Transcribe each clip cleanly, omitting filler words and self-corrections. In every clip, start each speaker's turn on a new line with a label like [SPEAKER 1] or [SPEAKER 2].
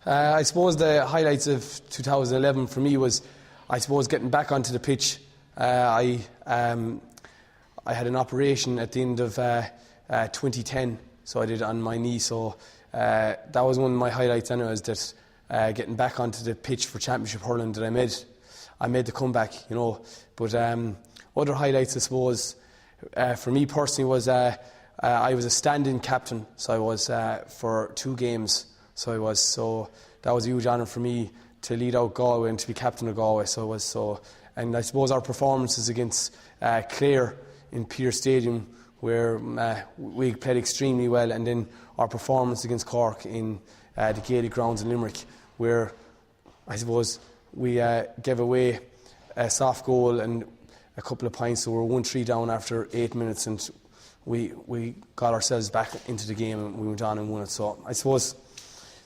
[SPEAKER 1] I suppose the highlights of 2011 for me was, I suppose, getting back onto the pitch. I had an operation at the end of 2010, so I did it on my knee. So that was one of my highlights anyways, that getting back onto the pitch for Championship hurling that I made the comeback, you know. But other highlights, I suppose, for me personally was I was a stand-in captain, so I was for 2 games. So that was a huge honour for me to lead out Galway and to be captain of Galway. And I suppose our performances against Clare in Peter Stadium, where we played extremely well, and then our performance against Cork in the Gaelic grounds in Limerick, where I suppose we gave away a soft goal and a couple of points, so we were 1-3 down after 8 minutes, and we got ourselves back into the game and we went on and won it. So I suppose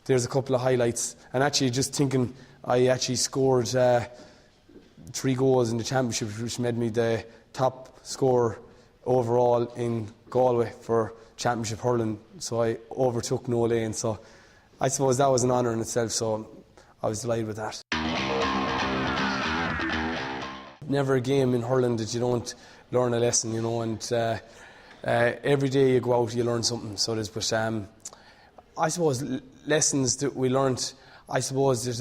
[SPEAKER 1] there's a couple of highlights. And actually, just thinking, I actually scored 3 goals in the Championship, which made me the top scorer overall in Galway for Championship hurling. So I overtook Noel Lane. So I suppose that was an honour in itself, so I was delighted with that. Never a game in hurling that you don't learn a lesson, you know, and every day you go out you learn something. So there's, but I suppose lessons that we learned, I suppose there's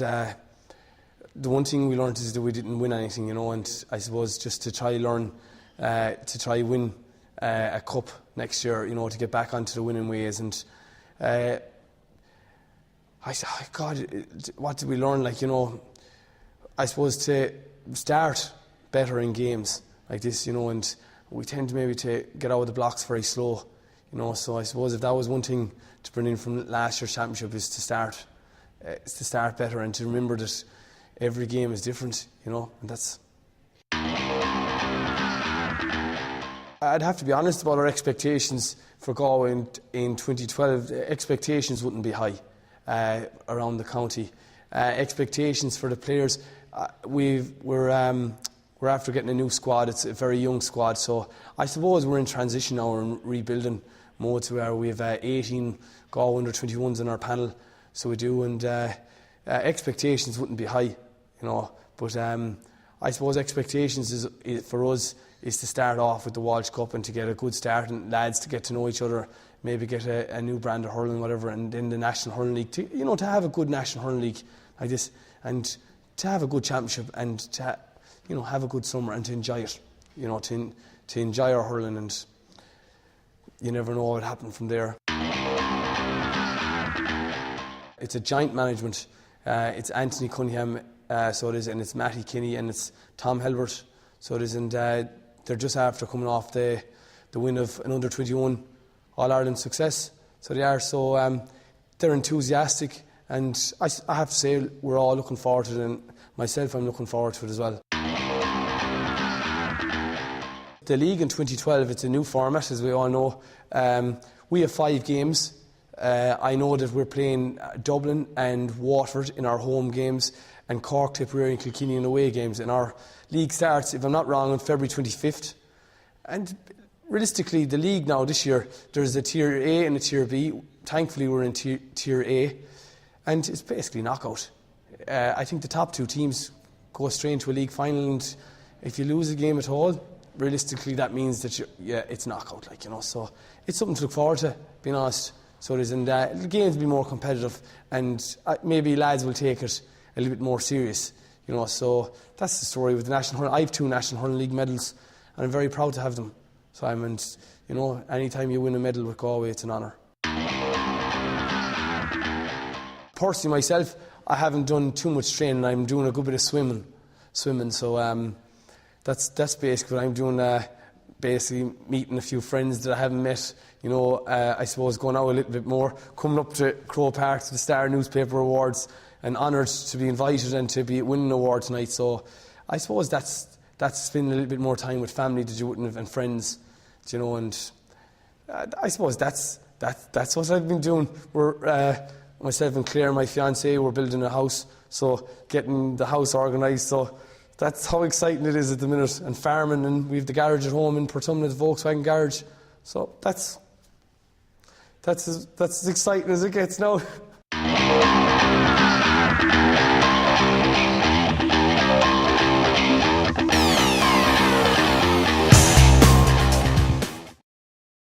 [SPEAKER 1] the one thing we learned is that we didn't win anything, you know, and I suppose just to try win a cup next year, you know, to get back onto the winning ways. And God, what did we learn? Like, you know, I suppose to start better in games like this, you know, and we tend to maybe to get out of the blocks very slow, you know. So I suppose if that was one thing to bring in from last year's Championship, is to start better and to remember that every game is different, you know, and that's. I'd have to be honest about our expectations for Galway in 2012. The expectations wouldn't be high around the county. Expectations for the players, we're after getting a new squad. It's a very young squad, so I suppose we're in transition now and rebuilding mode, to where we have 18 Galway under-21s in our panel, so we do, and expectations wouldn't be high, you know, but I suppose expectations for us is to start off with the Walsh Cup and to get a good start, and lads to get to know each other, maybe get a new brand of hurling, whatever, and then the National Hurling League, to have a good National Hurling League like this, and to have a good Championship, and to have a good summer and to enjoy it, you know, to enjoy our hurling, and you never know what would happen from there. It's a giant management. It's Anthony Cunningham, so it is, and it's Matty Kinney, and it's Tom Helbert, so it is, and they're just after coming off the win of an under-21 All-Ireland success, so they are. So they're enthusiastic, and I have to say we're all looking forward to it, and myself, I'm looking forward to it as well. The league in 2012, it's a new format, as we all know. We have 5 games. I know that we're playing Dublin and Waterford in our home games, and Cork, Tipperary and Kilkenny in away games. And our league starts, if I'm not wrong, on February 25th. And realistically, the league now this year, there's a Tier A and a Tier B. Thankfully, we're in Tier A. And it's basically knockout. I think the top 2 teams go straight into a league final, and if you lose a game at all, realistically that means that it's knockout, like, you know. So it's something to look forward to, being honest. So it is, and the games will be more competitive, and maybe lads will take it a little bit more serious, you know. So that's the story with the National Hurling. I have 2 National Hurling League medals, and I'm very proud to have them. So you know, anytime you win a medal with Galway, it's an honour. Personally, myself, I haven't done too much training. I'm doing a good bit of swimming. So that's basically what I'm doing. Basically meeting a few friends that I haven't met. You know, I suppose going out a little bit more. Coming up to Croke Park to the Star Newspaper Awards, and honoured to be invited and to be winning an award tonight. So I suppose that's spending a little bit more time with family that you wouldn't have, and friends, you know. And I suppose that's what I've been doing. We're myself and Claire, my fiancée, we're building a house, so getting the house organised. So that's how exciting it is at the minute. And farming, and we have the garage at home in Portumna, the Volkswagen garage. So that's as exciting as it gets now.